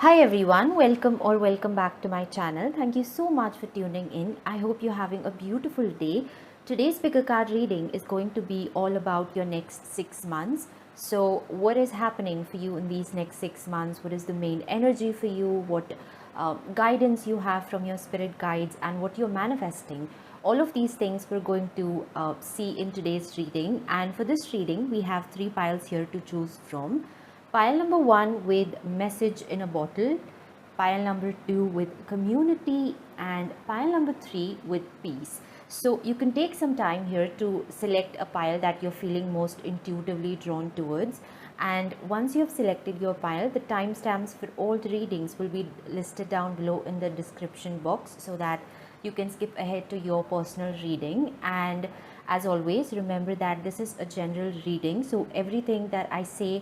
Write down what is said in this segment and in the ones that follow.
Hi everyone, welcome back to my channel. Thank you so much for tuning in. I hope you're having a beautiful day. Today's picker card reading is going to be all about your next 6 months. So, what is happening for you in these next 6 months? What is the main energy for you? What guidance you have from your spirit guides, and what you're manifesting? All of these things we're going to see in today's reading. And for this reading, we have three piles here to choose from. Pile number one with message in a bottle, pile number two with community, and pile number three with peace. So you can take some time here to select a pile that you're feeling most intuitively drawn towards. And once you have selected your pile, the timestamps for all the readings will be listed down below in the description box so that you can skip ahead to your personal reading. And as always, remember that this is a general reading, so everything that I say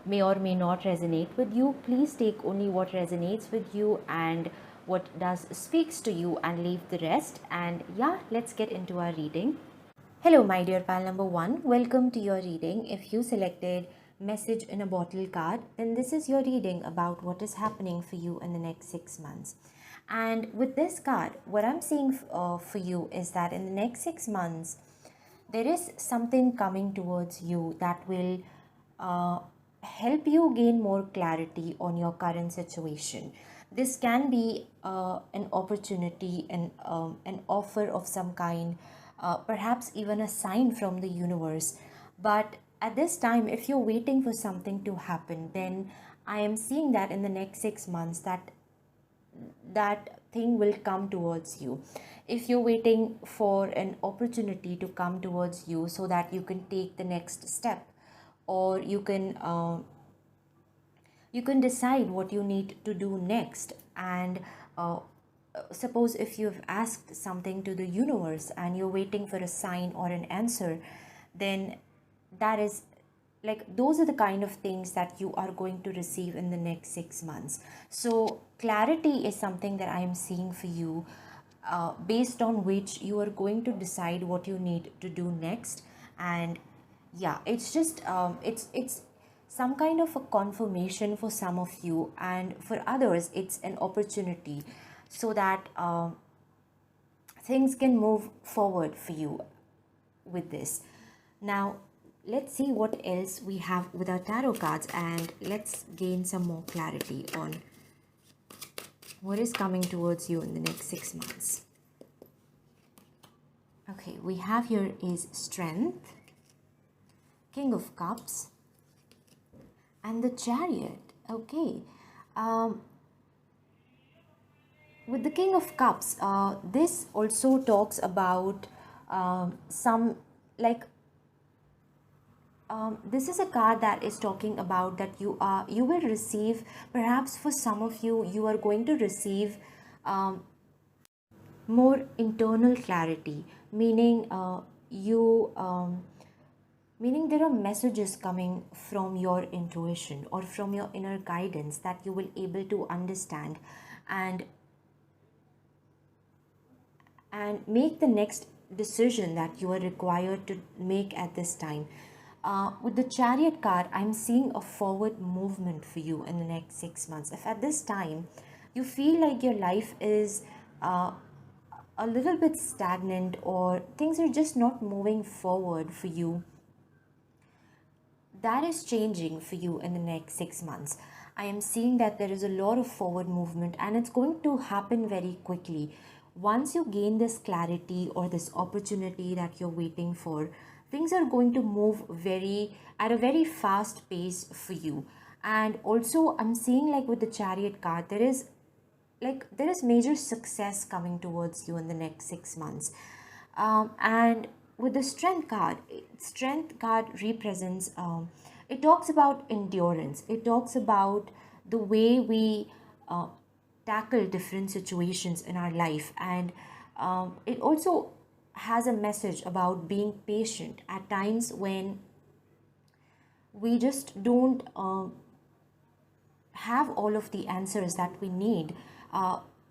may or may not resonate with you. Please take only what resonates with you and what does speaks to you, and leave the rest. And yeah, let's get into our reading. Hello my dear pal number one, welcome to your reading. If you selected message in a bottle card, then this is your reading about what is happening for you in the next 6 months. And with this card, what I'm seeing for you is that in the next 6 months there is something coming towards you that will uh, help you gain more clarity on your current situation. This can be an opportunity, an offer of some kind, perhaps even a sign from the universe. But at this time, if you're waiting for something to happen, then I am seeing that in the next 6 months that thing will come towards you. If you're waiting for an opportunity to come towards you so that you can take the next step, or you can decide what you need to do next. And uh, suppose if you've asked something to the universe and you're waiting for a sign or an answer, then that is like those are the kind of things that you are going to receive in the next 6 months. So clarity is something that I am seeing for you, based on which you are going to decide what you need to do next. And yeah, it's just it's some kind of a confirmation for some of you, and for others it's an opportunity, so that things can move forward for you with this. Now, let's see what else we have with our tarot cards, and let's gain some more clarity on what is coming towards you in the next 6 months. Okay, we have here is Strength, King of Cups, and the Chariot. Okay, with the King of Cups, this also talks about some like this is a card that is talking about that you will receive, perhaps for some of you, you are going to receive more internal clarity, meaning meaning there are messages coming from your intuition or from your inner guidance that you will able to understand and make the next decision that you are required to make at this time. With the Chariot card, I'm seeing a forward movement for you in the next 6 months. If at this time you feel like your life is a little bit stagnant, or things are just not moving forward for you, that is changing for you in the next 6 months. I am seeing that there is a lot of forward movement, and it's going to happen very quickly. Once you gain this clarity or this opportunity that you're waiting for, things are going to move very at a very fast pace for you. And also I'm seeing, like with the Chariot card, there is major success coming towards you in the next 6 months. And with the Strength card represents, it talks about endurance. It talks about the way we tackle different situations in our life. And it also has a message about being patient at times when we just don't have all of the answers that we need.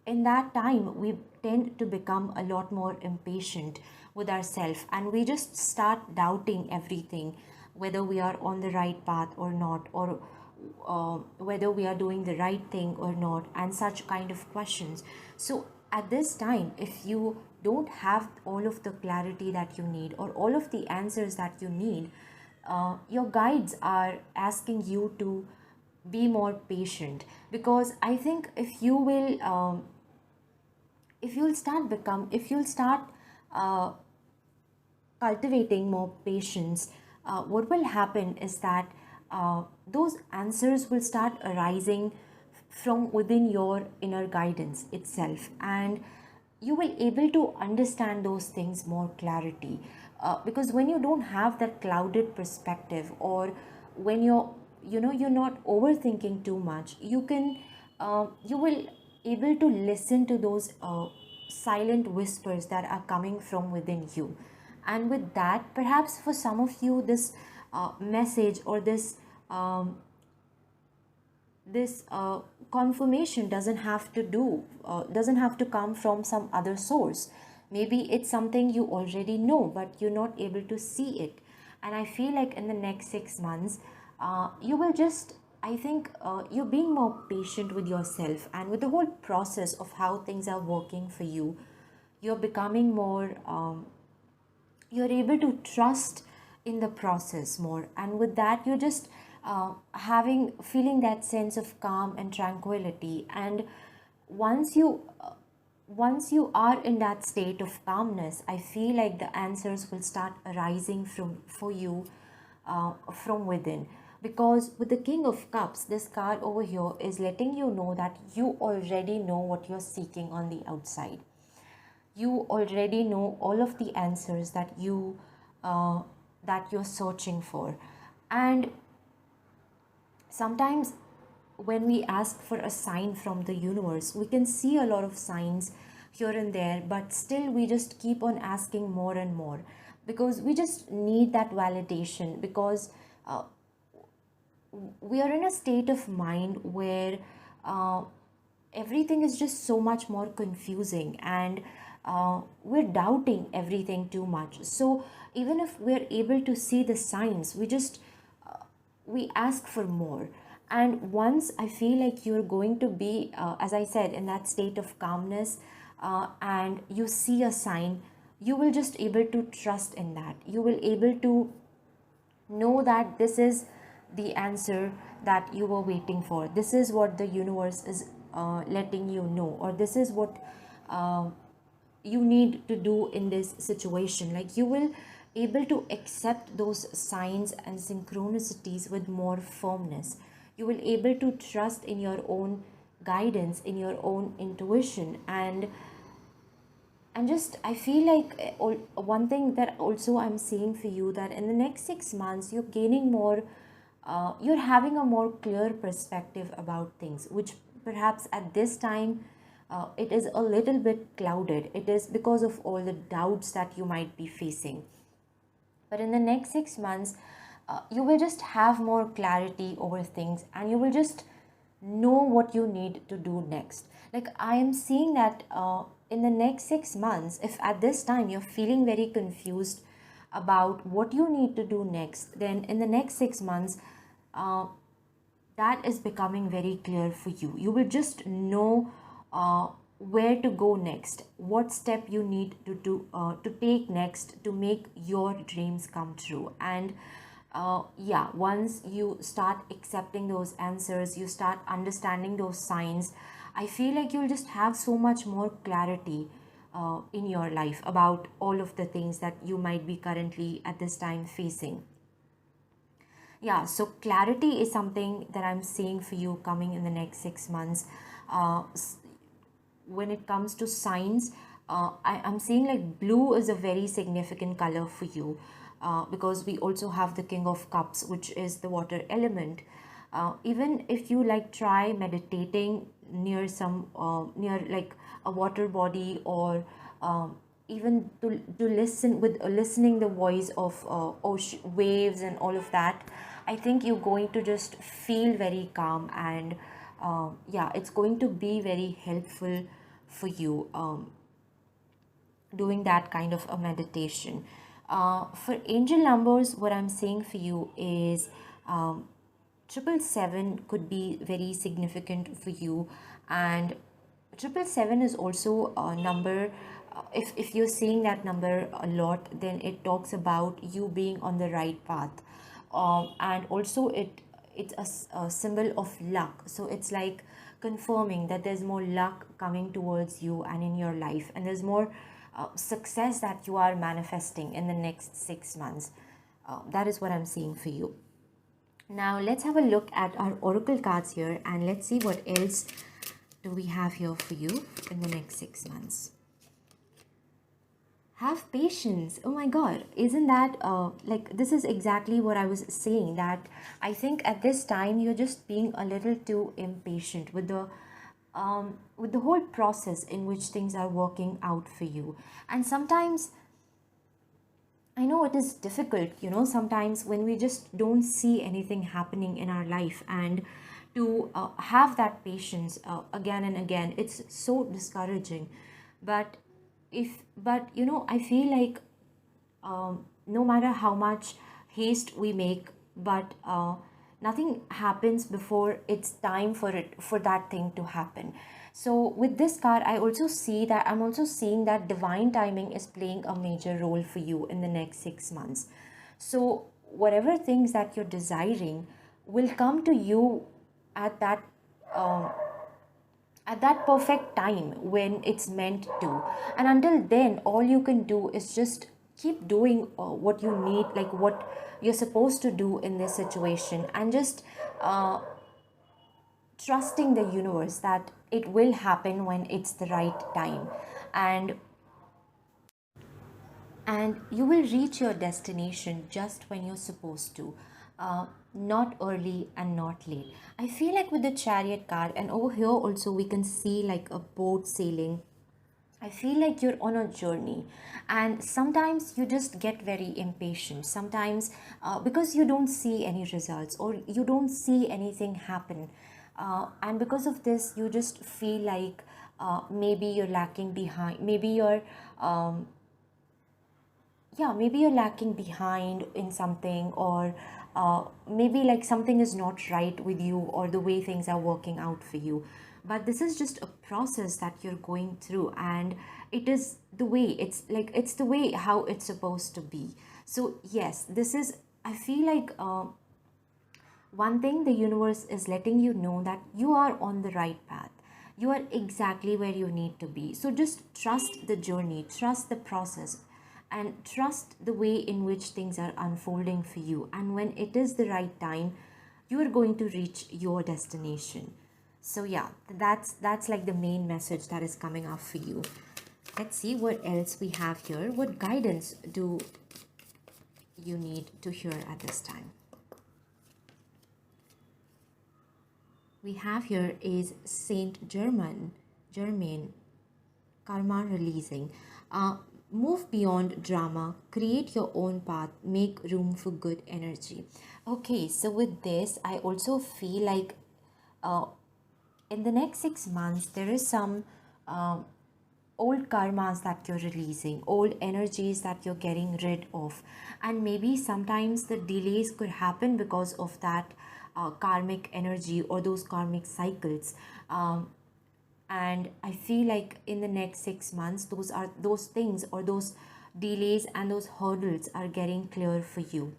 In that time, we tend to become a lot more impatient with ourselves, and we just start doubting everything, whether we are on the right path or not, or whether we are doing the right thing or not, and such kind of questions. So at this time, if you don't have all of the clarity that you need or all of the answers that you need, your guides are asking you to be more patient. Because I think if you'll start uh, cultivating more patience, what will happen is that those answers will start arising from within your inner guidance itself, and you will able to understand those things more clarity. Because when you don't have that clouded perspective, or when you're not overthinking too much, you will able to listen to those silent whispers that are coming from within you. And with that, perhaps for some of you, this message or this confirmation doesn't have to come from some other source. Maybe it's something you already know, but you're not able to see it. And I feel like in the next 6 months, you will just I think you're being more patient with yourself and with the whole process of how things are working for you. You're becoming more you're able to trust in the process more, and with that you're just having feeling that sense of calm and tranquility. And once you once you are in that state of calmness, I feel like the answers will start arising from for you from within. Because with the King of Cups, this card over here is letting you know that you already know what you're seeking on the outside. You already know all of the answers uh, that you're searching for. And sometimes when we ask for a sign from the universe, we can see a lot of signs here and there, but still we just keep on asking more and more, because we just need that validation. Because uh, we are in a state of mind where uh, everything is just so much more confusing, and we're doubting everything too much. So even if we're able to see the signs, we ask for more. And once I feel like you're going to be as I said, in that state of calmness, and you see a sign, you will just able to trust in that. You will able to know that this is the answer that you were waiting for. This is what the universe is letting you know, or this is what uh, you need to do in this situation. Like, you will able to accept those signs and synchronicities with more firmness. You will able to trust in your own guidance, in your own intuition. And just I feel like one thing that also I'm seeing for you, that in the next 6 months you're gaining more you're having a more clear perspective about things, which perhaps at this time it is a little bit clouded. It is because of all the doubts that you might be facing. But in the next 6 months, you will just have more clarity over things, and you will just know what you need to do next. Like, I am seeing that in the next 6 months, if at this time you're feeling very confused about what you need to do next, then in the next 6 months, uh, that is becoming very clear for you. You will just know where to go next, what step you need to take next to make your dreams come true. And yeah, once you start accepting those answers, you start understanding those signs, I feel like you'll just have so much more clarity in your life about all of the things that you might be currently at this time facing. Yeah, so clarity is something that I'm seeing for you coming in the next 6 months. uh, when it comes to signs, I'm seeing like blue is a very significant color for you, because we also have the King of Cups, which is the water element. Even if you like try meditating near some near like a water body, or even to listen with listening the voice of ocean waves and all of that, I think you're going to just feel very calm. And yeah, it's going to be very helpful for you doing that kind of a meditation. For angel numbers, what I'm saying for you is 777 could be very significant for you, and 777 is also a number. If you're seeing that number a lot, then it talks about you being on the right path, and also it's a symbol of luck. So it's like confirming that there's more luck coming towards you and in your life, and there's more success that you are manifesting in the next 6 months. That is what I'm seeing for you. Now let's have a look at our oracle cards here, and let's see what else do we have here for you in the next 6 months. Have patience. Oh my god, isn't that like, this is exactly what I was saying, that I think at this time you're just being a little too impatient with the whole process in which things are working out for you. And sometimes I know it is difficult, sometimes when we just don't see anything happening in our life, and to have that patience again and again, it's so discouraging. But I feel like no matter how much haste we make, but nothing happens before it's time for that thing to happen. So with this card, I'm also seeing that divine timing is playing a major role for you in the next 6 months. So whatever things that you're desiring will come to you at that uh, perfect time when it's meant to. And until then, all you can do is just keep doing what you need, like what you're supposed to do in this situation, and just uh, trusting the universe that it will happen when it's the right time. and and you will reach your destination just when you're supposed to, not early and not late. I feel like with the chariot card, and over here also we can see like a boat sailing. I feel like you're on a journey, and sometimes you just get very impatient. Sometimes because you don't see any results, or you don't see anything happen, and because of this, you just feel like maybe you're lacking behind. Maybe you're lacking behind in something, or maybe like something is not right with you, or the way things are working out for you. But this is just a process that you're going through, and it is the way, it's the way how it's supposed to be. So yes, this is, I feel like one thing, the universe is letting you know that you are on the right path. You are exactly where you need to be. So just trust the journey, trust the process, and trust the way in which things are unfolding for you. And when it is the right time, you are going to reach your destination. So yeah, that's like the main message that is coming up for you. Let's see what else we have here. What guidance do you need to hear at this time? We have here is Saint Germain, karma releasing. Move beyond drama, create your own path, make room for good energy. Okay, so with this, I also feel like uh, in the next 6 months, there is some old karmas that you're releasing, old energies that you're getting rid of. And maybe sometimes the delays could happen because of that karmic energy or those karmic cycles. And I feel like in the next 6 months, those things, or those delays and those hurdles are getting clear for you.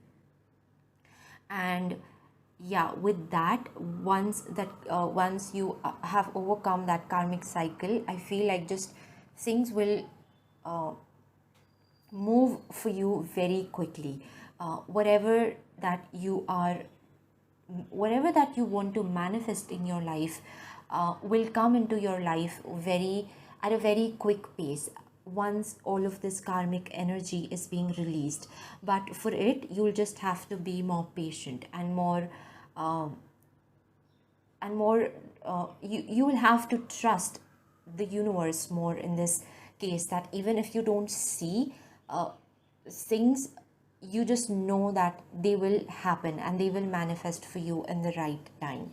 And yeah, with that, once you have overcome that karmic cycle, I feel like just things will move for you very quickly. Whatever that you are, whatever that you want to manifest in your life will come into your life at a very quick pace once all of this karmic energy is being released. But for it, you'll just have to be more patient and more you will have to trust the universe more in this case, that even if you don't see things, you just know that they will happen and they will manifest for you in the right time.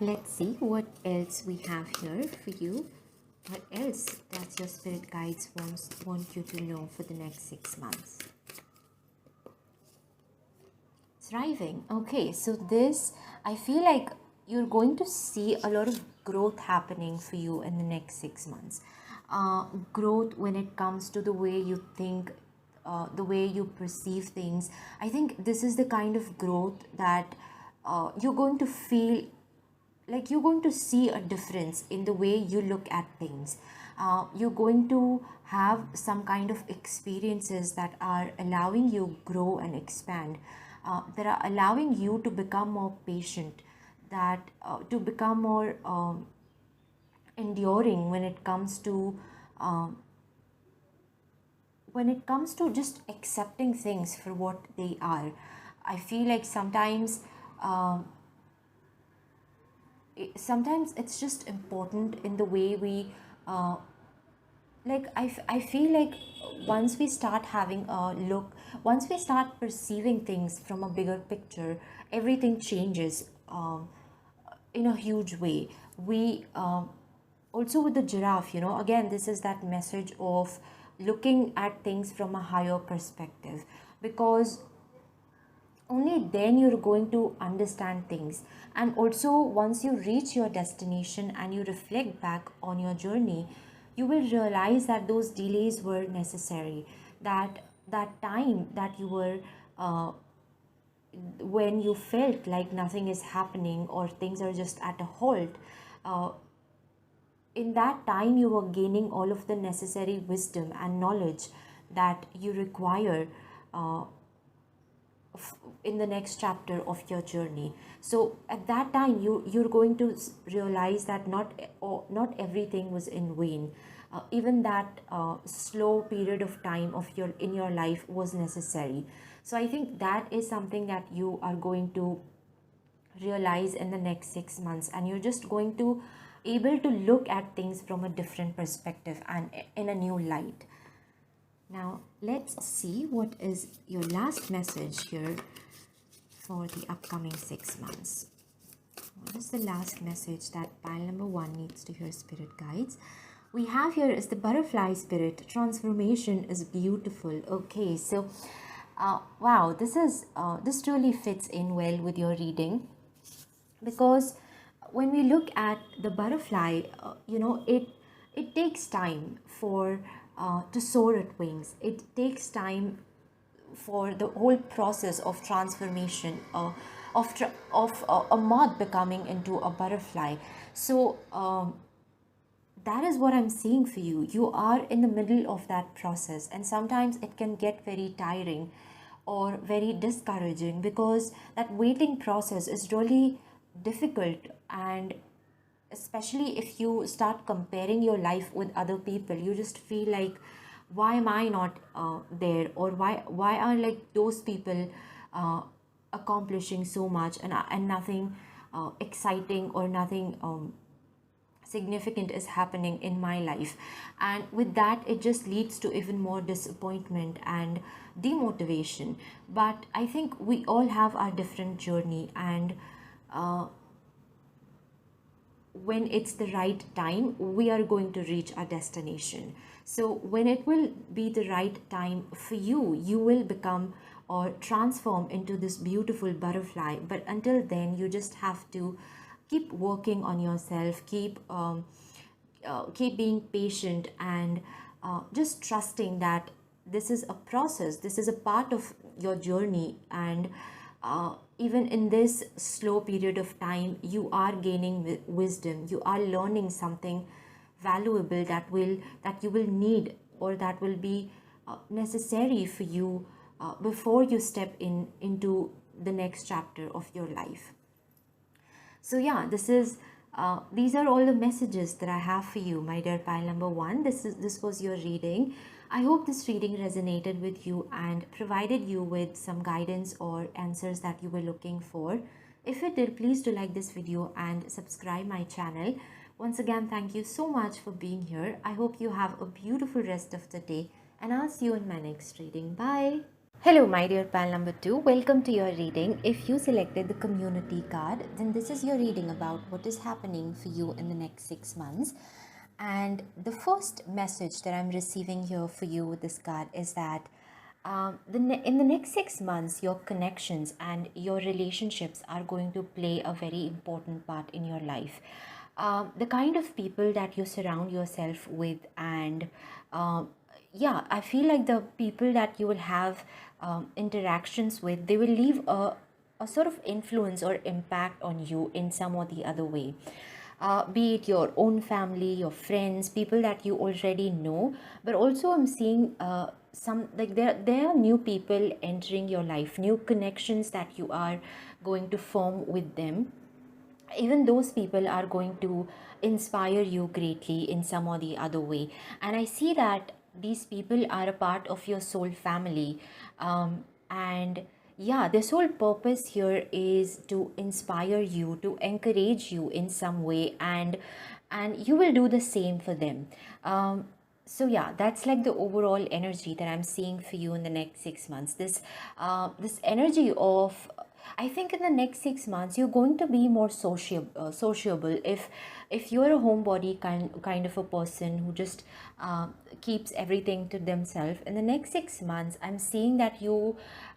Let's see what else we have here for you. What else does your spirit guides want you to know for the next 6 months? Thriving. Okay, so this, I feel like you're going to see a lot of growth happening for you in the next 6 months. Growth when it comes to the way you think, the way you perceive things. I think this is the kind of growth that you're going to feel like you're going to see a difference in the way you look at things. You're going to have some kind of experiences that are allowing you grow and expand, that are allowing you to become more patient, that to become more enduring um, when it comes to just accepting things for what they are. I feel like um, sometimes it's just important in the way we uh, I feel like once we start having a look, once we start perceiving things from a bigger picture, everything changes in a huge way. We also with the giraffe, again, this is that message of looking at things from a higher perspective, because only then you're going to understand things. And also once you reach your destination and you reflect back on your journey, you will realize that those delays were necessary, that that time that you were when you felt like nothing is happening or things are just at a halt, uh, in that time you were gaining all of the necessary wisdom and knowledge that you require uh, in the next chapter of your journey. So at that time you're going to realize that not everything was in vain. Even that slow period of time of your in your life was necessary. So I think that is something that you are going to realize in the next 6 months, and you're just going to able to look at things from a different perspective and in a new light. Now, let's see what is your last message here for the upcoming 6 months. What is the last message that pile number 1 needs to hear, spirit guides? We have here is the butterfly spirit. Transformation is beautiful. Okay, so wow, this really fits in well with your reading, because when we look at the butterfly, it takes time for to soar at wings. It takes time for the whole process of transformation, of a moth becoming into a butterfly. So that is what I'm seeing for you. You are in the middle of that process, and sometimes it can get very tiring or very discouraging, because that waiting process is really difficult. And especially if you start comparing your life with other people, you just feel like, why am I not there, or why are like those people accomplishing so much, and nothing exciting or nothing significant is happening in my life. And with that, it just leads to even more disappointment and demotivation. But I think we all have our different journey, and when it's the right time, we are going to reach our destination. So when it will be the right time for you, you will become or transform into this beautiful butterfly. But until then, you just have to keep working on yourself, keep being patient, and just trusting that this is a process, this is a part of your journey. And even in this slow period of time, you are gaining wisdom, you are learning something valuable that you will need, or that will be necessary for you before you step into the next chapter of your life. So yeah, these are all the messages that I have for you, my dear pile number 1. This was your reading. I hope this reading resonated with you and provided you with some guidance or answers that you were looking for. If it did, please do like this video and subscribe my channel. Once again, thank you so much for being here. I hope you have a beautiful rest of the day, and I'll see you in my next reading. Bye. Hello, my dear pal number 2. Welcome to your reading. If you selected the community card, then this is your reading about what is happening for you in the next 6 months. And the first message that I'm receiving here for you with this card is that In the next 6 months, your connections and your relationships are going to play a very important part in your life. The kind of people that you surround yourself with, and um, yeah, I feel like the people that you will have interactions with, they will leave a sort of influence or impact on you in some or the other way. Be it your own family, your friends, people that you already know, but also I'm seeing some, like, there are new people entering your life, new connections that you are going to form with them. Even those people are going to inspire you greatly in some or the other way, and I see that these people are a part of your soul family. And yeah, their sole purpose here is to inspire you, to encourage you in some way, and you will do the same for them. So yeah, that's like the overall energy that I'm seeing for you in the next 6 months. This energy of, I think in the next 6 months you're going to be more sociable. If you're a homebody kind of a person who just keeps everything to themselves, in the next 6 months I'm seeing that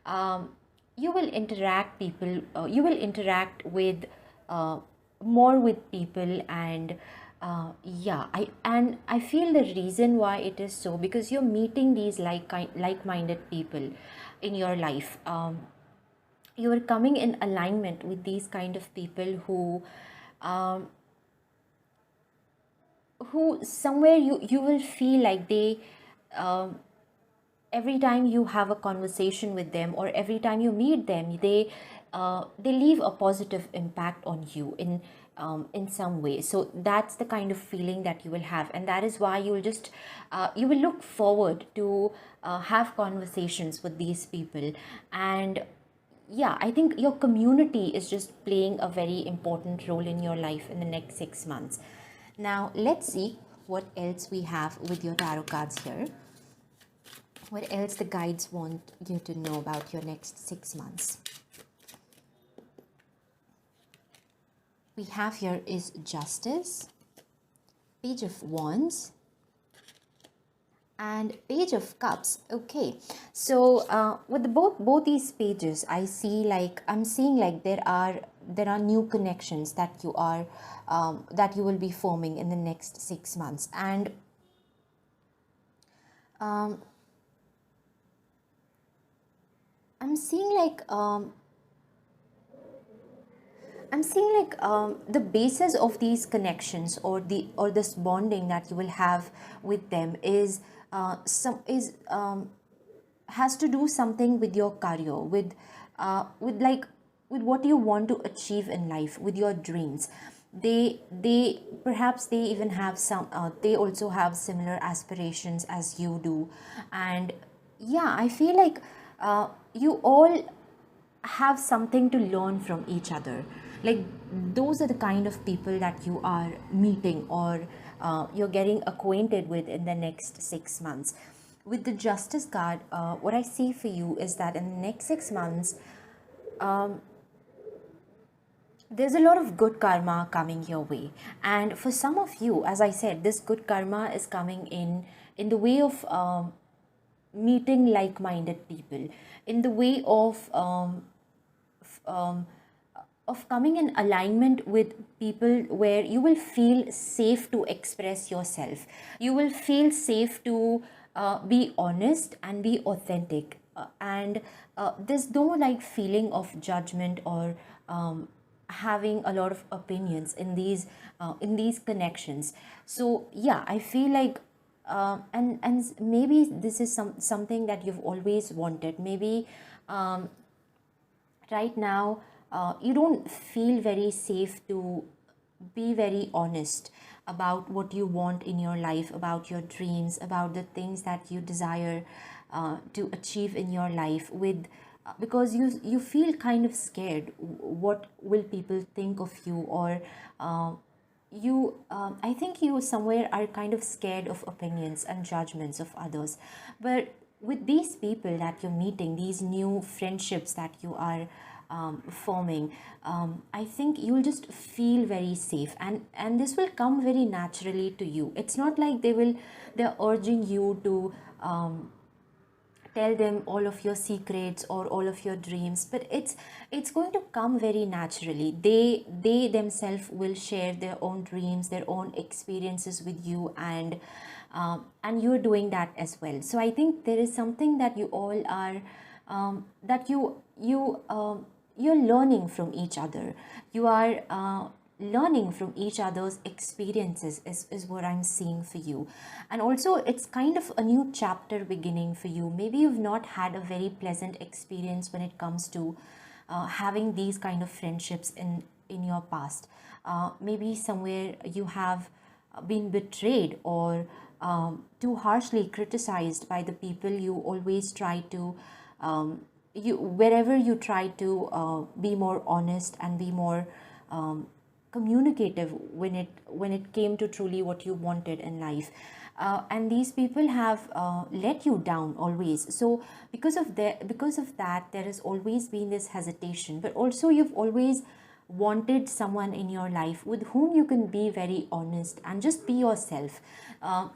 um, you will interact people. You will interact with uh, more with people, and yeah, I feel the reason why it is so, because you're meeting these like-minded people in your life. You are coming in alignment with these kind of people um, who somewhere you will feel like they, um, every time you have a conversation with them or every time you meet them, they leave a positive impact on you in some way. So that's the kind of feeling that you will have, and that is why you will just you will look forward to have conversations with these people. And yeah, I think your community is just playing a very important role in your life in the next 6 months. Now let's see what else we have with your tarot cards here. What else the guides want you to know about your next 6 months? We have here is Justice, Page of Wands, and Page of Cups. Okay, so with both these pages, I'm seeing like there are new connections that you are that you will be forming in the next 6 months. And um, I'm seeing like the basis of these connections, or this bonding that you will have with them is some is has to do something with your career, with what you want to achieve in life, with your dreams. They perhaps they even have some they also have similar aspirations as you do. And yeah, I feel like you all have something to learn from each other. Like, those are the kind of people that you are meeting, or you're getting acquainted with in the next 6 months. With the Justice card, what I see for you is that in the next 6 months, there's a lot of good karma coming your way. And for some of you, as I said, this good karma is coming in the way of meeting like-minded people, in the way um, of coming in alignment with people where you will feel safe to express yourself. You will feel safe to be honest and be authentic. And there's no like feeling of judgment or having a lot of opinions in these connections. So yeah, I feel like and maybe this is something that you've always wanted. Maybe right now you don't feel very safe to be very honest about what you want in your life, about your dreams, about the things that you desire to achieve in your life, with because you feel kind of scared. What will people think of you? Or I think you somewhere are kind of scared of opinions and judgments of others. But with these people that you're meeting, these new friendships that you are forming, I think you'll just feel very safe, and this will come very naturally to you. It's not like they're urging you tell them all of your secrets or all of your dreams, but it's going to come very naturally. They themselves will share their own dreams, their own experiences with you, and you're doing that as well. So I think there is something that you all are, that you're learning from each other. You are learning from each other's experiences is what I'm seeing for you. And also it's kind of a new chapter beginning for you. Maybe you've not had a very pleasant experience when it comes to having these kind of friendships in your past. Maybe somewhere you have been betrayed or too harshly criticized by the people you always try to, you wherever you try to be more honest and be more communicative when it came to truly what you wanted in life. And these people have let you down always. So because of that, there has always been this hesitation, but also you've always wanted someone in your life with whom you can be very honest and just be yourself.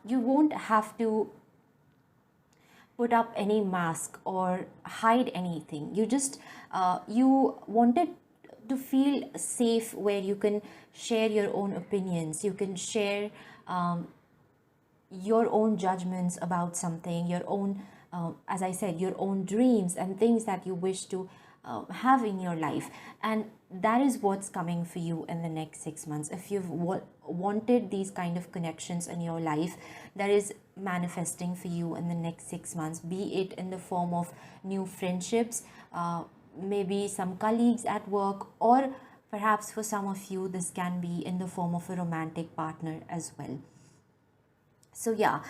You won't have to put up any mask or hide anything. You just you wanted to feel safe, where you can share your own opinions, you can share your own judgments about something, your own, as I said, your own dreams and things that you wish to have in your life. And that is what's coming for you in the next 6 months. If you've wanted these kind of connections in your life, that is manifesting for you in the next 6 months, be it in the form of new friendships, maybe some colleagues at work, or perhaps for some of you this can be in the form of a romantic partner as well. So yeah,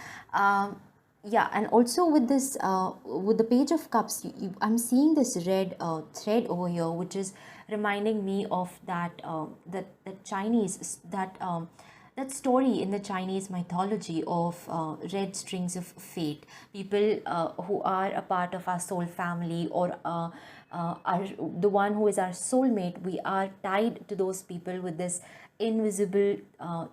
yeah, and also with this, with the Page of Cups, I'm seeing this red thread over here, which is reminding me of that Chinese, that story in the Chinese mythology of red strings of fate. People who are a part of our soul family, or are the one who is our soulmate. We are tied to those people with this invisible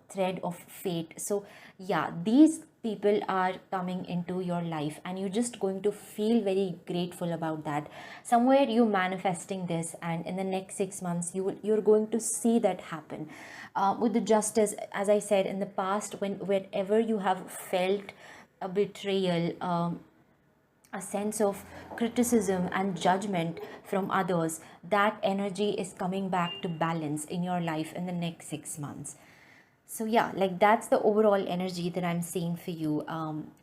thread of fate. So yeah, these people are coming into your life, and you're just going to feel very grateful about that. Somewhere you manifesting this, and in the next 6 months you're going to see that happen. With the Justice, as I said, in the past, whenever you have felt a betrayal, a sense of criticism and judgment from others, that energy is coming back to balance in your life in the next 6 months. So yeah, like that's the overall energy that I'm seeing for you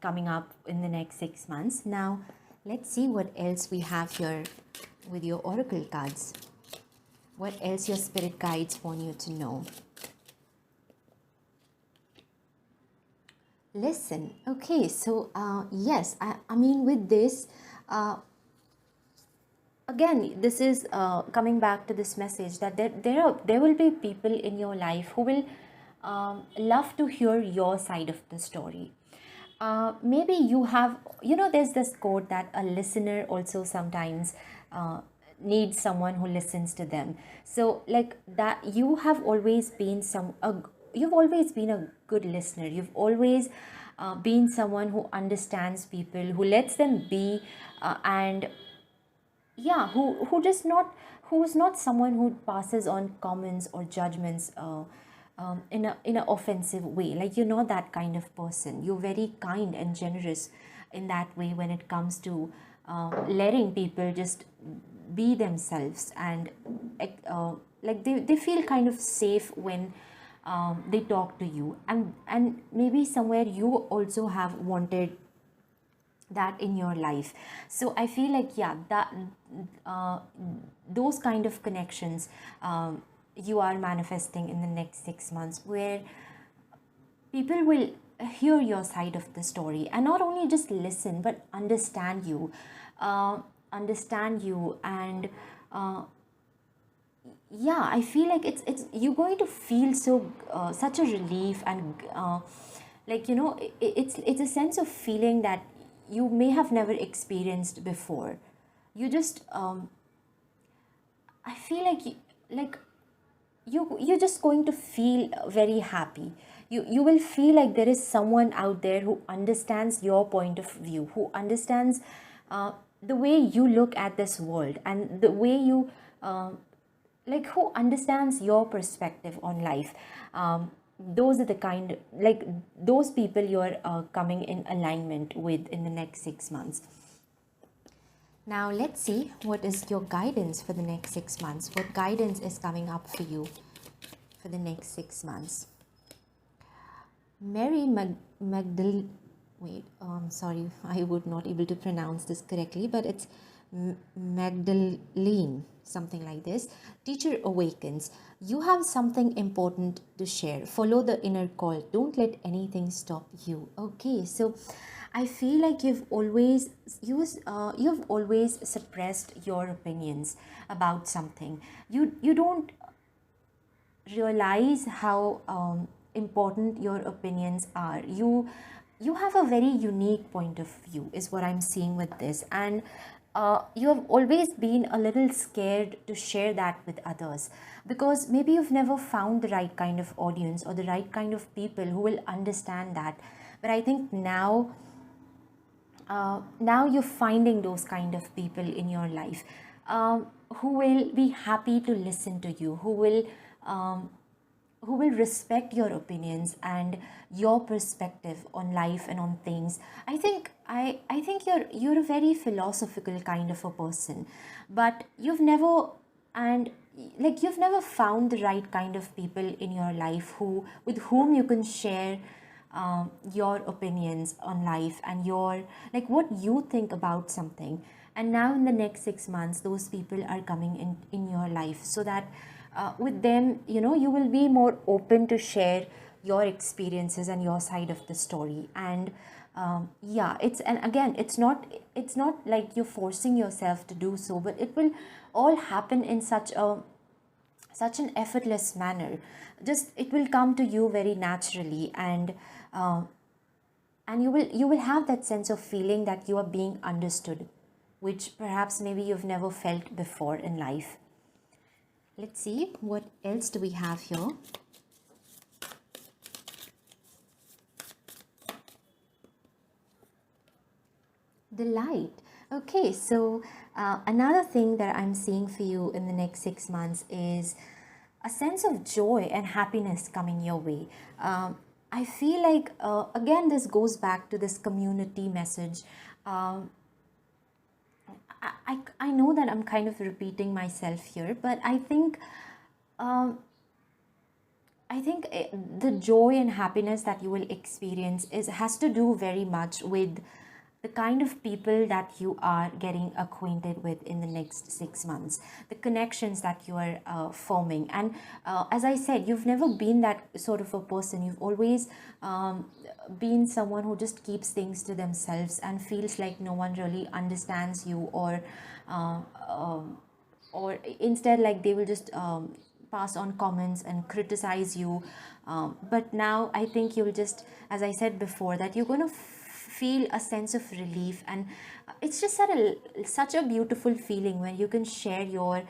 coming up in the next 6 months. Now let's see what else we have here with your oracle cards. What else your spirit guides want you to know? Listen, okay, so yes, I mean with this, again, this is coming back to this message that there will be people in your life who will love to hear your side of the story. Maybe you have, there's this quote that a listener also sometimes needs someone who listens to them. So like that, you have always been you've always been a good listener. You've always been someone who understands people, who lets them be, and yeah, who's not someone who passes on comments or judgments in a offensive way. Like, you're not that kind of person. You're very kind and generous in that way when it comes to letting people just be themselves, and like they feel kind of safe when they talk to you. And maybe somewhere you also have wanted that in your life. So I feel like, yeah, that those kind of connections you are manifesting in the next 6 months, where people will hear your side of the story, and not only just listen but understand you, and yeah, I feel like it's you're going to feel so such a relief, and like, it's a sense of feeling that you may have never experienced before. You just I feel like you're just going to feel very happy. You will feel like there is someone out there who understands your point of view, who understands the way you look at this world, and the way you like who understands your perspective on life. Those are the kind, like those people you're coming in alignment with in the next 6 months. Now let's see what is your guidance for the next 6 months. What guidance is coming up for you for the next 6 months? Mary Magdalene. Wait, sorry, I would not able to pronounce this correctly, but it's Magdalene, something like this. Teacher awakens. You have something important to share. Follow the inner call. Don't let anything stop you. Okay, so I feel like you've always suppressed your opinions about something. You don't realize how important your opinions are. You have a very unique point of view, is what I'm seeing with this, and you have always been a little scared to share that with others, because maybe you've never found the right kind of audience or the right kind of people who will understand that. But I think now you're finding those kind of people in your life, who will be happy to listen to you, um, who will respect your opinions and your perspective on life and on things. I think you're a very philosophical kind of a person, but and you've never found the right kind of people in your life who with whom you can share your opinions on life and your like what you think about something. And now in the next 6 months, those people are coming in your life, so that with them, you will be more open to share your experiences and your side of the story. And yeah, and again, it's not like you're forcing yourself to do so, but it will all happen in such an effortless manner. Just it will come to you very naturally, uh, and you will have that sense of feeling that you are being understood, which perhaps maybe you've never felt before in life. Let's see, what else do we have here? The light. Okay, so another thing that I'm seeing for you in the next 6 months is a sense of joy and happiness coming your way. I feel like, again, this goes back to this community message. Um, I know that I'm kind of repeating myself here, but um, I think the joy and happiness that you will experience has to do very much with the kind of people that you are getting acquainted with in the next 6 months, the connections that you are forming. And as I said, you've never been that sort of a person. You've always been someone who just keeps things to themselves and feels like no one really understands you, uh, um, or instead, like they will just pass on comments and criticize you. But now I think you'll just, as I said before, that you're going to feel a sense of relief. And it's just such a beautiful feeling when you can share your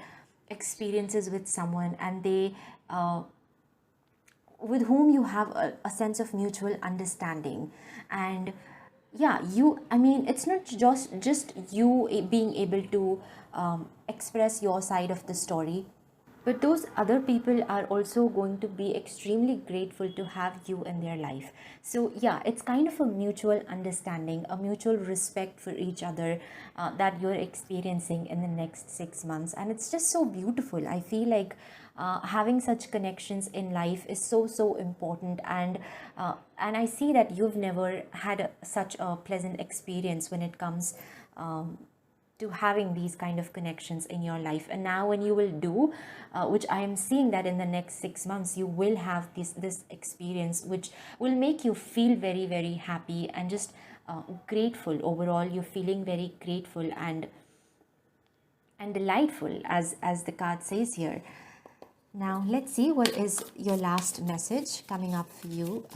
experiences with someone, and they with whom you have a sense of mutual understanding. And yeah, I mean, it's not just you being able to express your side of the story, but those other people are also going to be extremely grateful to have you in their life. So yeah, it's kind of a mutual understanding, a mutual respect for each other, that you're experiencing in the next 6 months. And it's just so beautiful. I feel like having such connections in life is so important. And I see that you've never had such a pleasant experience when it comes to having these kind of connections in your life. And now when you will do, which I am seeing that in the next 6 months, you will have this experience which will make you feel very happy and just grateful. Overall, you're feeling very grateful and delightful, as the card says here. Now let's see what is your last message coming up for you.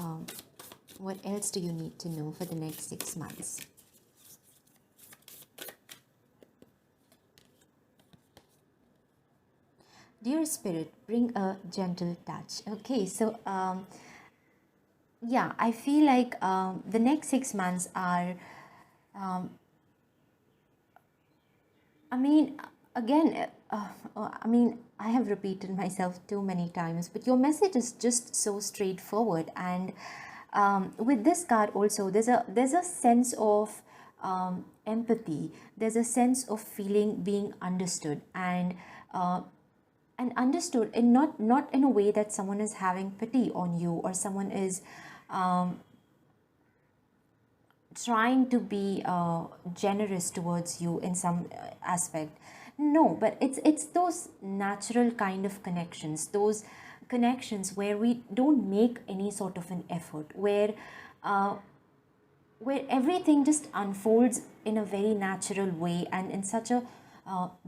What else do you need to know for the next 6 months? Dear Spirit, bring a gentle touch. Okay, so yeah, I feel like the next 6 months are I mean, again, I mean, I have repeated myself too many times, but your message is just so straightforward. And with this card also, there's a sense of empathy. There's a sense of feeling being understood, uh, and understood, and not in a way that someone is having pity on you, or someone is um, trying to be generous towards you in some aspect. No, but it's those natural kind of connections, those connections where we don't make any sort of an effort, uh, where everything just unfolds in a very natural way and in such a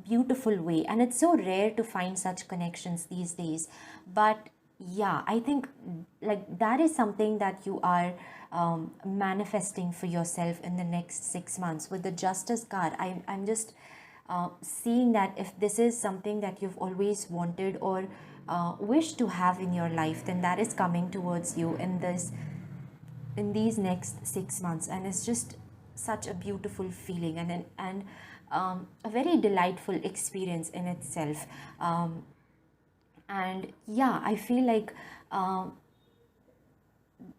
beautiful way. And it's so rare to find such connections these days. But yeah, I think like that is something that you are manifesting for yourself in the next 6 months with the Justice card. I'm just seeing that if this is something that you've always wanted or wish to have in your life, then that is coming towards you in these next 6 months. And it's just such a beautiful feeling, and a very delightful experience in itself. And yeah, I feel like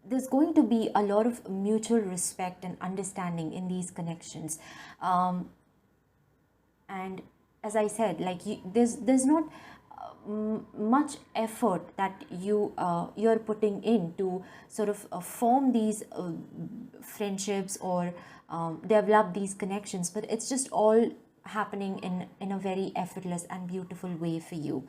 there's going to be a lot of mutual respect and understanding in these connections. And as I said, like there's not much effort that you're putting in to sort of form these friendships or develop these connections, but it's just all happening in a very effortless and beautiful way for you.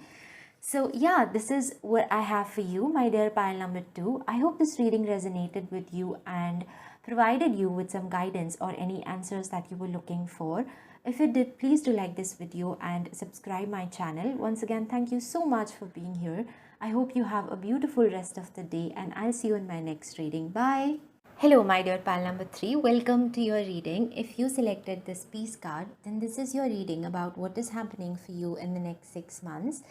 So yeah, this is what I have for you, my dear pile number 2. I hope this reading resonated with you and provided you with some guidance or any answers that you were looking for. If it did, please do like this video and subscribe my channel. Once again, thank you so much for being here. I hope you have a beautiful rest of the day, and I'll see you in my next reading. Bye. Hello, my dear pal number 3. Welcome to your reading. If you selected this peace card, then this is your reading about what is happening for you in the next 6 months.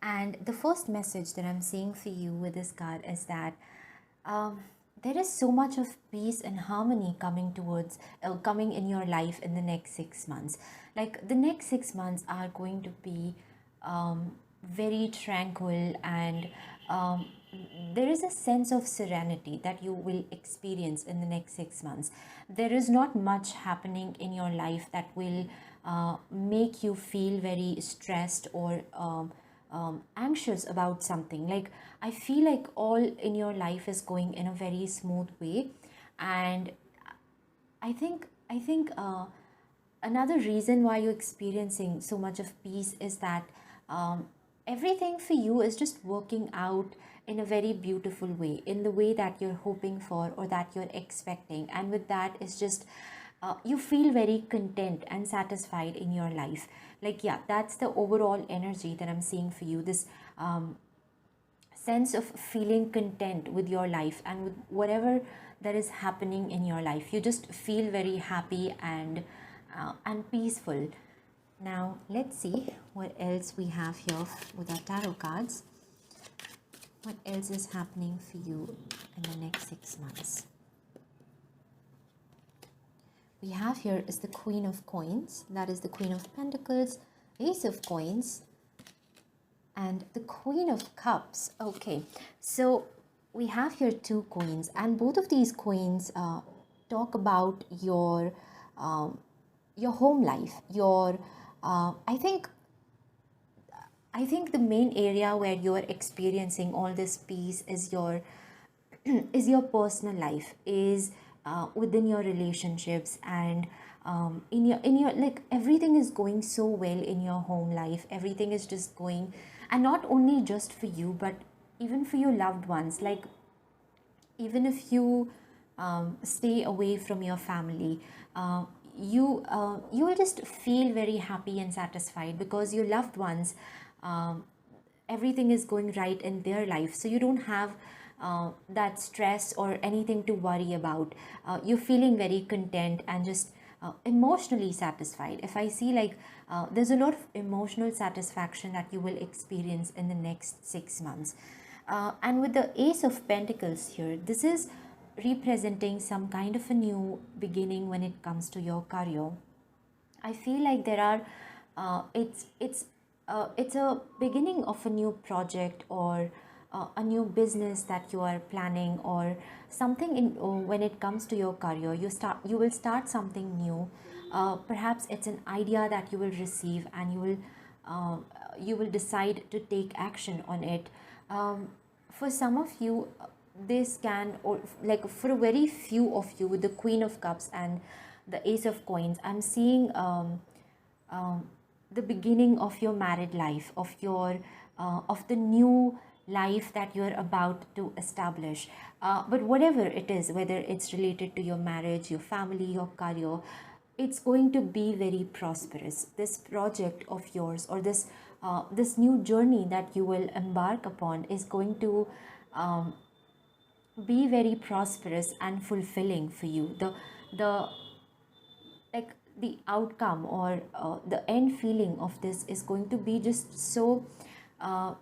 And the first message that I'm seeing for you with this card is that there is so much of peace and harmony coming in your life in the next 6 months. Like the next 6 months are going to be very tranquil, and there is a sense of serenity that you will experience in the next 6 months. There is not much happening in your life that will make you feel very stressed or anxious about something. Like I feel like all in your life is going in a very smooth way. And I think another reason why you're experiencing so much of peace is that everything for you is just working out in a very beautiful way, in the way that you're hoping for or that you're expecting. And with that, it's just you feel very content and satisfied in your life. Like, yeah, that's the overall energy that I'm seeing for you. This sense of feeling content with your life and with whatever that is happening in your life. You just feel very happy and peaceful. Now, let's see what else we have here with our tarot cards. What else is happening for you in the next 6 months? We have here is the Queen of Coins, that is the Queen of Pentacles, Ace of Coins, and the Queen of Cups. Okay, so we have here 2 queens, and both of these queens talk about your home life, your I think the main area where you are experiencing all this peace is your is your personal life, is within your relationships, and in your like everything is going so well in your home life. Everything is just going, and not only just for you, but even for your loved ones. Like even if you stay away from your family, you will just feel very happy and satisfied because your loved ones, everything is going right in their life, so you don't have that stress or anything to worry about. You're feeling very content and just emotionally satisfied. If I see, like there's a lot of emotional satisfaction that you will experience in the next 6 months. And with the Ace of Pentacles here, this is representing some kind of a new beginning when it comes to your career. I feel like there are It's a beginning of a new project, or a new business that you are planning, or something in when it comes to your career, you will start something new. Perhaps it's an idea that you will receive, and uh, you will decide to take action on it. For some of you, this can, or like for a very few of you, with the Queen of Cups and the Ace of Coins, I'm seeing um, the beginning of your married life, of the new life that you're about to establish. But whatever it is, whether it's related to your marriage, your family, your career, it's going to be very prosperous. This project of yours, or this new journey that you will embark upon, is going to um, be very prosperous and fulfilling for you. The like the outcome, or the end feeling of this is going to be just so uh,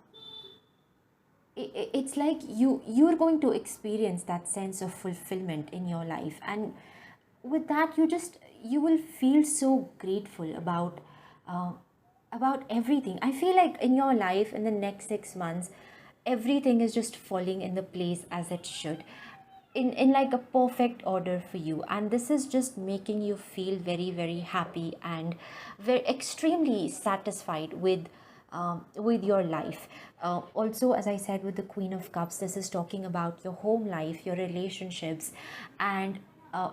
it's like you're going to experience that sense of fulfillment in your life, and with that you will feel so grateful uh, about everything. I feel like in your life, in the next 6 months, everything is just falling in the place as it should, in like a perfect order for you, and this is just making you feel very, very happy and very extremely satisfied with your life. Also, as I said, with the Queen of Cups, this is talking about your home life, your relationships, and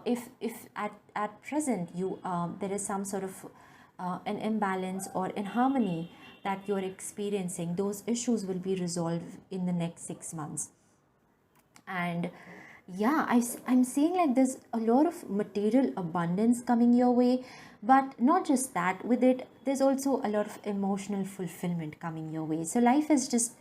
if at present you there is some sort of an imbalance or inharmony that you're experiencing, those issues will be resolved in the next 6 months. And yeah, I'm seeing like there's a lot of material abundance coming your way, but not just that, with it there's also a lot of emotional fulfillment coming your way. So life is just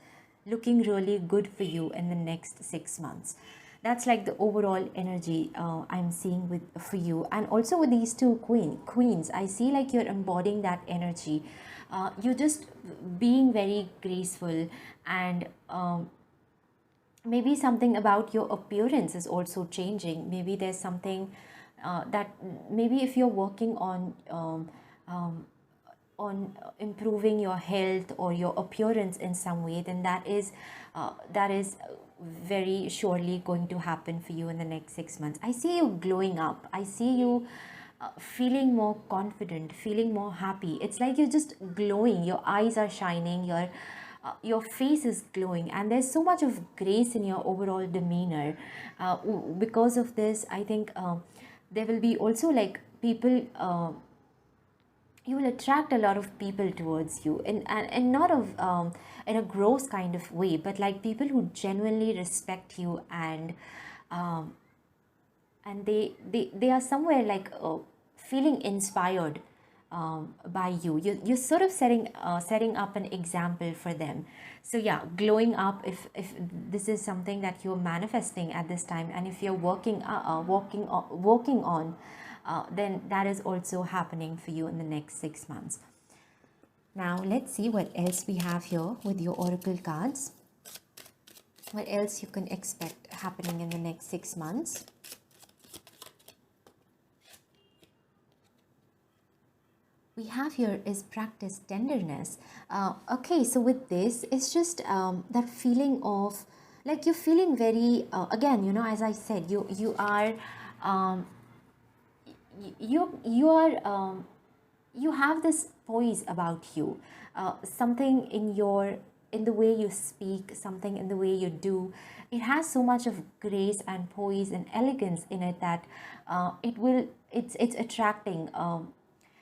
looking really good for you in the next 6 months. That's like the overall energy I'm seeing with for you. And also with these two queens, I see like you're embodying that energy. You're just being very graceful, and maybe something about your appearance is also changing. Maybe there's something that maybe if you're working on improving your health or your appearance in some way, then that is very surely going to happen for you in the next 6 months. I see you glowing up. I see you feeling more confident, feeling more happy. It's like you're just glowing. Your eyes are shining. Your face is glowing, and there's so much of grace in your overall demeanor. Because of this, I think there will be also like people. You will attract a lot of people towards you, and not of in a gross kind of way, but like people who genuinely respect you, um, and they are somewhere like feeling inspired by you. You're sort of setting up an example for them. So yeah, glowing up, if this is something that you're manifesting at this time, and if you're working on, then that is also happening for you in the next 6 months. Now let's see what else we have here with your oracle cards. What else you can expect happening in the next 6 months? We have here is practice tenderness. Okay, so with this, it's just that feeling of like you're feeling very again, as I said, you are um, you are you have this poise about you, something in the way you speak, something in the way you do. It has so much of grace and poise and elegance in it that it's attracting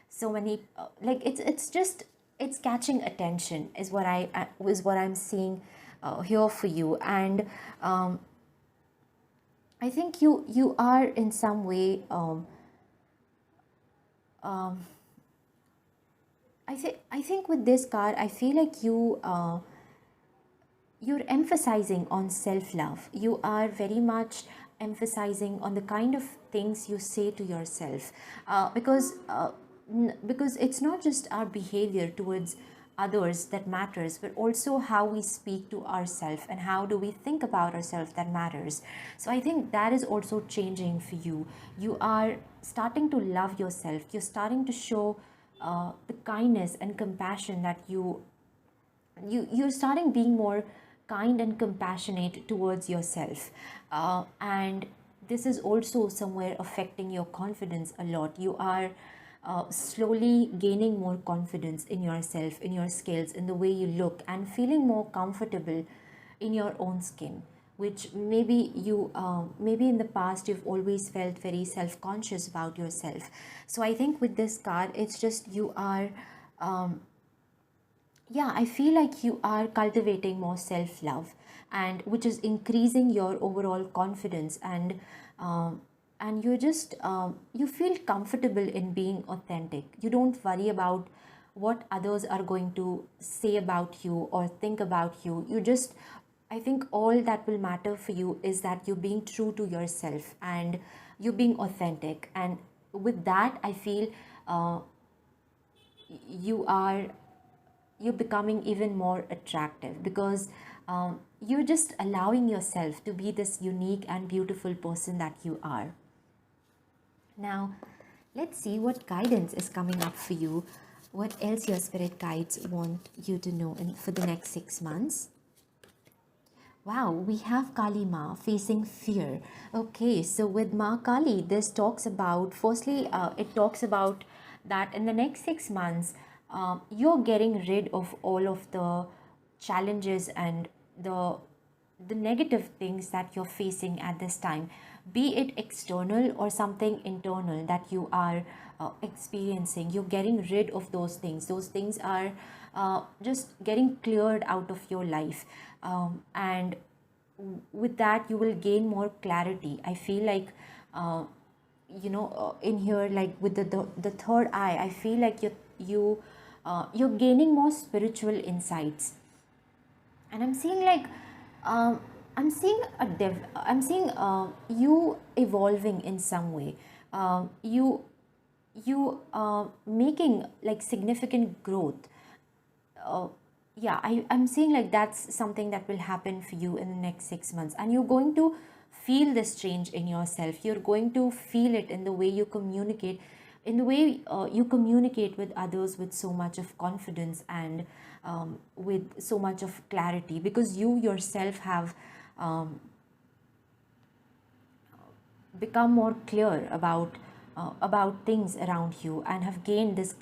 so many like it's just it's catching attention is what I'm seeing here for you. And I think you are in some way um, I think with this card, I feel like you're emphasizing on self-love. You are very much emphasizing on the kind of things you say to yourself, because it's not just our behavior towards others that matters, but also how we speak to ourselves and how do we think about ourselves that matters. So I think that is also changing for you. You are starting to love yourself. You're starting to show the kindness and compassion that you're starting being more kind and compassionate towards yourself, and this is also somewhere affecting your confidence a lot. You are slowly gaining more confidence in yourself, in your skills, in the way you look, and feeling more comfortable in your own skin, which maybe in the past you've always felt very self-conscious about yourself. So I think with this card, it's just you are um, yeah, I feel like you are cultivating more self love, and which is increasing your overall confidence, and you're just you feel comfortable in being authentic. You don't worry about what others are going to say about you or think about you. You just, I think all that will matter for you is that you're being true to yourself and you're being authentic. And with that, I feel uh, you are you're becoming even more attractive, because you're just allowing yourself to be this unique and beautiful person that you are. Now, let's see what guidance is coming up for you. What else your spirit guides want you to know for the next 6 months? Wow, we have Kali Ma facing fear. Okay, so with Ma Kali, this talks about, firstly, it talks about that in the next 6 months, you're getting rid of all of the challenges and the negative things that you're facing at this time, be it external or something internal that you are experiencing. You're getting rid of those things. Those things are just getting cleared out of your life, and with that you will gain more clarity. I feel like in here, like with the third eye, I feel like you're gaining more spiritual insights. And I'm seeing like I'm seeing you evolving in some way. You making like significant growth. uh, yeah, I'm seeing like that's something that will happen for you in the next 6 months, and you're going to feel this change in yourself. You're going to feel it in the way you communicate, in the way you communicate with others with so much of confidence and with so much of clarity, because you yourself have um, become more clear about things around you, and have gained this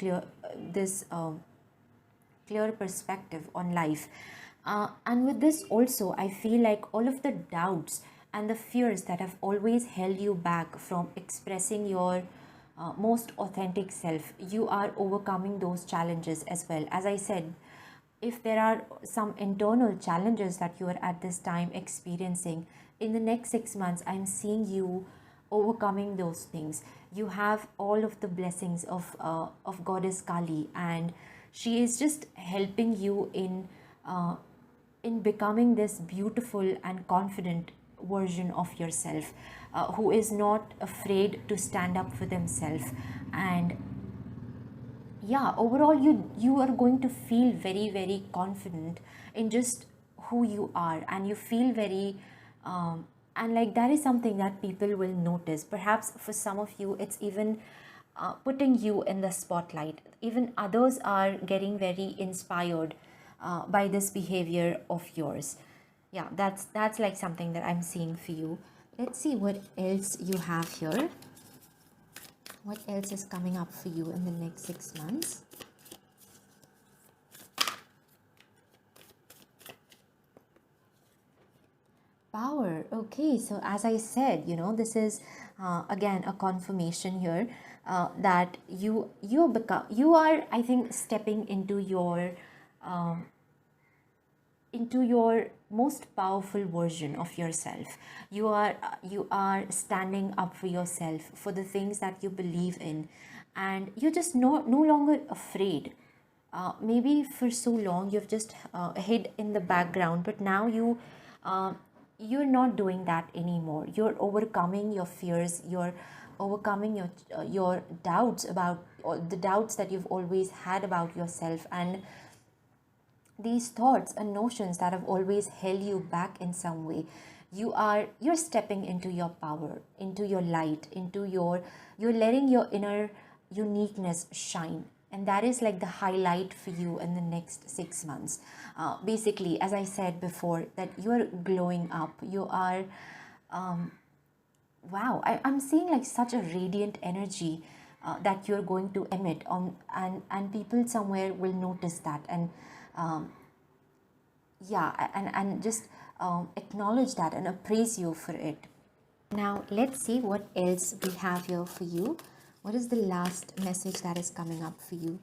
clear perspective on life. And with this also, I feel like all of the doubts and the fears that have always held you back from expressing your most authentic self, you are overcoming those challenges as well. As I said, if there are some internal challenges that you are at this time experiencing, in the next 6 months, I'm seeing you overcoming those things. You have all of the blessings of Goddess Kali, and she is just helping you in becoming this beautiful and confident version of yourself, who is not afraid to stand up for themselves. And yeah, overall you are going to feel very, very confident in just who you are, and you feel very and like that is something that people will notice. Perhaps for some of you, it's even putting you in the spotlight. Even others are getting very inspired by this behavior of yours. Yeah, that's like something that I'm seeing for you. Let's see what else you have here. What else is coming up for you in the next 6 months? Power. Okay, so as I said, this is again a confirmation here that you are, I think, stepping into your most powerful version of yourself. You are standing up for yourself, for the things that you believe in, and you're just no longer afraid. Maybe for so long you've just hid in the background, but now you're not doing that anymore. You're overcoming your fears. You're overcoming your doubts about, or the doubts that you've always had about yourself, and these thoughts and notions that have always held you back in some way. You're stepping into your power, into your light, you're letting your inner uniqueness shine. and that is like the highlight for you in the next 6 months. Basically, as I said before, that you are glowing up. You are, wow, I'm seeing like such a radiant energy that you're going to emit on, and people somewhere will notice that, and um, yeah, and just acknowledge that and appraise you for it. Now let's see what else we have here for you. What is the last message that is coming up for you?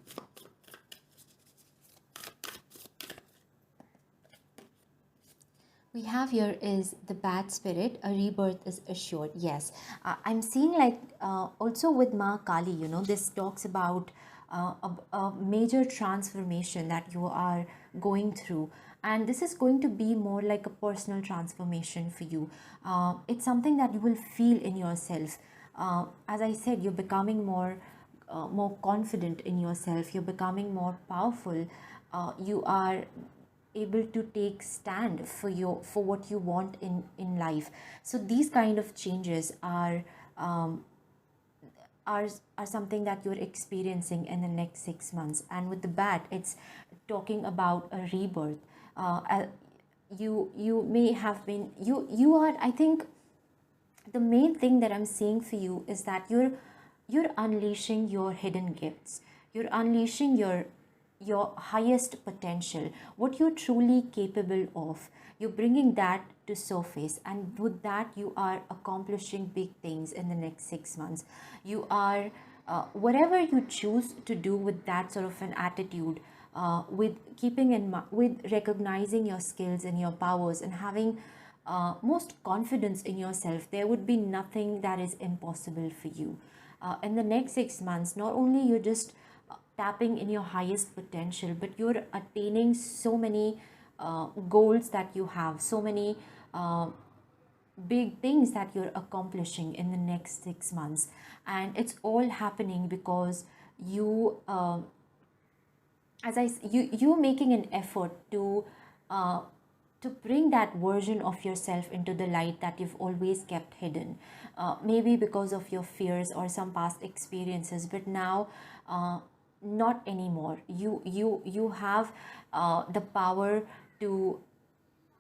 We have here is the bad spirit, a rebirth is assured. Yes, I'm seeing like also with Ma Kali, you know, this talks about a major transformation that you are going through. And this is going to be more like a personal transformation for you. It's something that you will feel in yourself. As I said, you're becoming more confident in yourself. You're becoming more powerful. You are able to take stand for what you want in life. So these kind of changes um, are are something that you're experiencing in the next 6 months. And with the bat, it's talking about a rebirth. You may have been, you are, I think the main thing that I'm seeing for you is that you're unleashing your hidden gifts. You're unleashing your highest potential, what you're truly capable of. You're bringing that to surface, and with that you are accomplishing big things in the next 6 months. You are whatever you choose to do with that sort of an attitude, with keeping in mind, with recognizing your skills and your powers and having most confidence in yourself, there would be nothing that is impossible for you. In the next 6 months, not only you're just tapping in your highest potential, but you're attaining so many goals that you have, so many big things that you're accomplishing in the next 6 months. And it's all happening because you you making an effort to bring that version of yourself into the light that you've always kept hidden, maybe because of your fears or some past experiences. But now not anymore. You have the power to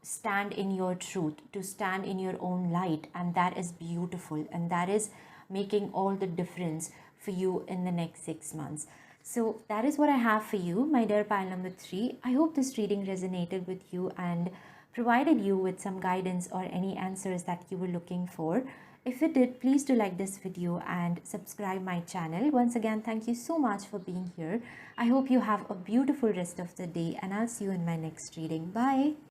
stand in your truth, to stand in your own light, and that is beautiful, and that is making all the difference for you in the next 6 months. So that is what I have for you, my dear pile number 3. I hope this reading resonated with you and provided you with some guidance or any answers that you were looking for. If it did, please do like this video and subscribe my channel. Once again, thank you so much for being here. I hope you have a beautiful rest of the day, and I'll see you in my next reading. Bye.